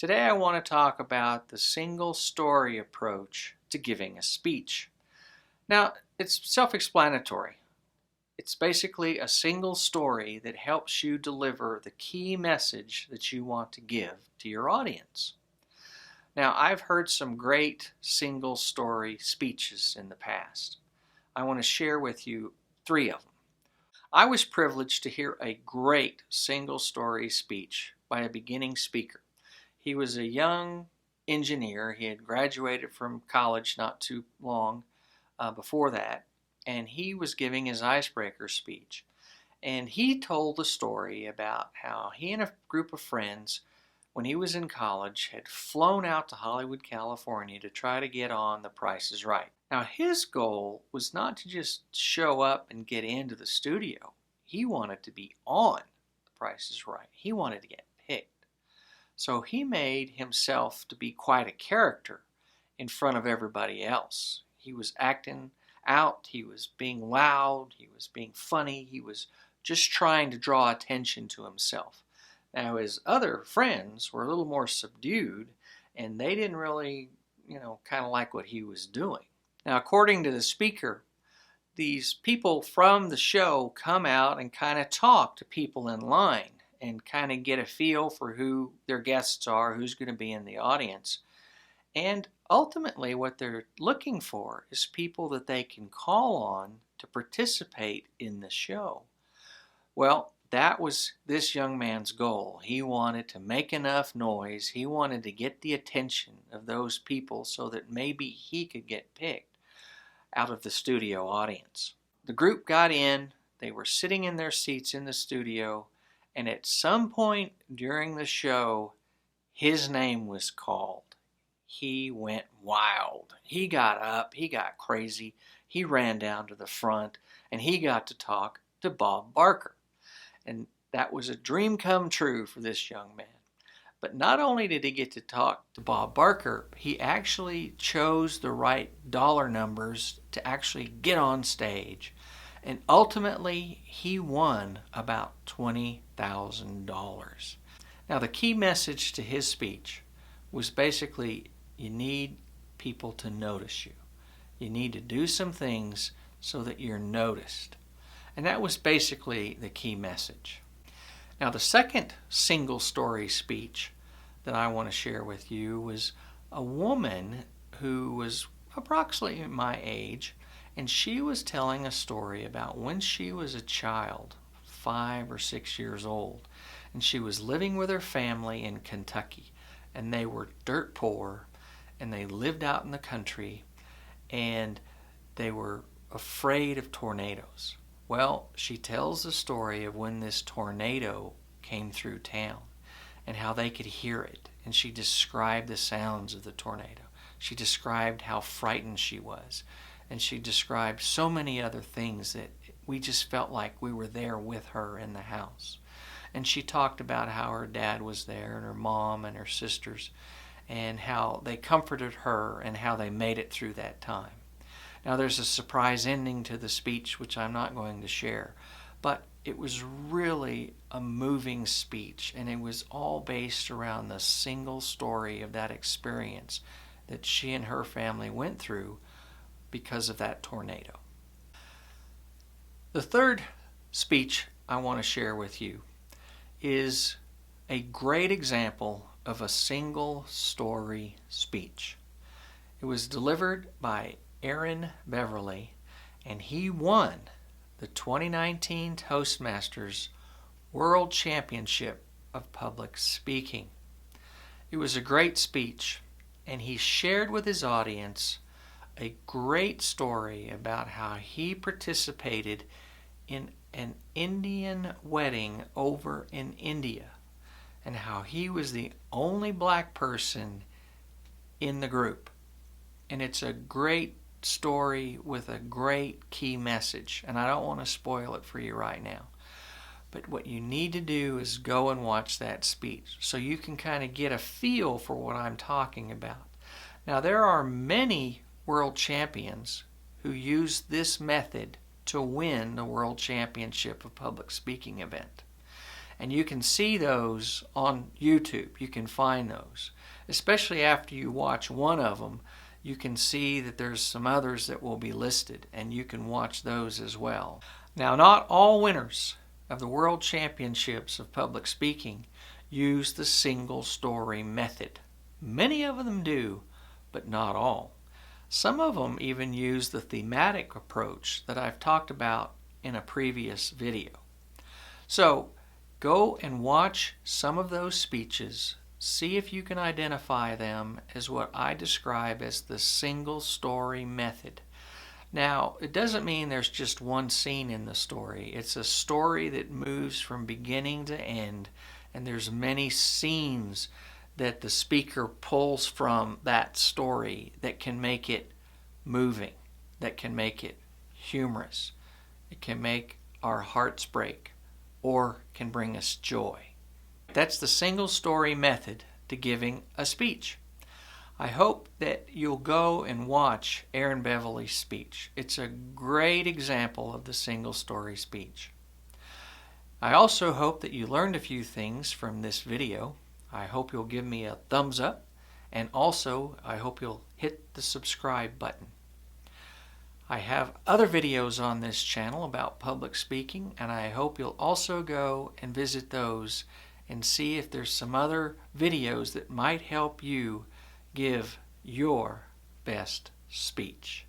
Today I want to talk about the single story approach to giving a speech. Now, it's self-explanatory. It's basically a single story that helps you deliver the key message that you want to give to your audience. Now, I've heard some great single story speeches in the past. I want to share with you 3 of them. I was privileged to hear a great single story speech by a beginning speaker. He was a young engineer. He had graduated from college not too long before that, and he was giving his Icebreaker speech. And he told the story about how he and a group of friends, when he was in college, had flown out to Hollywood, California to try to get on The Price is Right. Now, his goal was not to just show up and get into the studio. He wanted to be on The Price is Right. He wanted to get picked. So he made himself to be quite a character in front of everybody else. He was acting out, he was being loud, he was being funny, he was just trying to draw attention to himself. Now his other friends were a little more subdued, and they didn't really, kind of like what he was doing. Now, according to the speaker, these people from the show come out and kind of talk to people in line and kind of get a feel for who their guests are, who's going to be in the audience. And ultimately what they're looking for is people that they can call on to participate in the show. Well, that was this young man's goal. He wanted to make enough noise. He wanted to get the attention of those people so that maybe he could get picked out of the studio audience. The group got in. They were sitting in their seats in the studio. And at some point during the show, his name was called. He went wild. He got up. He got crazy. He ran down to the front, and he got to talk to Bob Barker. And that was a dream come true for this young man. But not only did he get to talk to Bob Barker, he actually chose the right dollar numbers to actually get on stage. And ultimately, he won about $20,000. Now, the key message to his speech was basically, you need people to notice you. You need to do some things so that you're noticed. And that was basically the key message. Now, the second single story speech that I want to share with you was a woman who was approximately my age, and she was telling a story about when she was a child, 5 or 6 years old, and she was living with her family in Kentucky, and they were dirt poor, and they lived out in the country, and they were afraid of tornadoes. Well, she tells the story of when this tornado came through town and how they could hear it, and she described the sounds of the tornado. She described how frightened she was. And she described so many other things that we just felt like we were there with her in the house. And she talked about how her dad was there and her mom and her sisters, and how they comforted her and how they made it through that time. Now, there's a surprise ending to the speech, which I'm not going to share, but it was really a moving speech, and it was all based around the single story of that experience that she and her family went through because of that tornado. The third speech I want to share with you is a great example of a single story speech. It was delivered by Beverly, and he won the 2019 Toastmasters World Championship of Public Speaking. It was a great speech, and he shared with his audience a great story about how he participated in an Indian wedding over in India, and how he was the only black person in the group. And it's a great story with a great key message, and I don't want to spoil it for you right now. But what you need to do is go and watch that speech so you can kind of get a feel for what I'm talking about. Now, there are many world champions who use this method to win the World Championship of Public Speaking event. And you can see those on YouTube. You can find those. Especially after you watch one of them, you can see that there's some others that will be listed, and you can watch those as well. Now, not all winners of the World Championships of Public Speaking use the single story method. Many of them do, but not all. Some of them even use the thematic approach that I've talked about in a previous video. So, go and watch some of those speeches. See if you can identify them as what I describe as the single story method. Now, it doesn't mean there's just one scene in the story. It's a story that moves from beginning to end, and there's many scenes that the speaker pulls from that story that can make it moving, that can make it humorous. It can make our hearts break, or can bring us joy. That's the single story method to giving a speech. I hope that you'll go and watch Aaron Beverly's speech. It's a great example of the single story speech. I also hope that you learned a few things from this video. I hope you'll give me a thumbs up, and also I hope you'll hit the subscribe button. I have other videos on this channel about public speaking, and I hope you'll also go and visit those and see if there's some other videos that might help you give your best speech.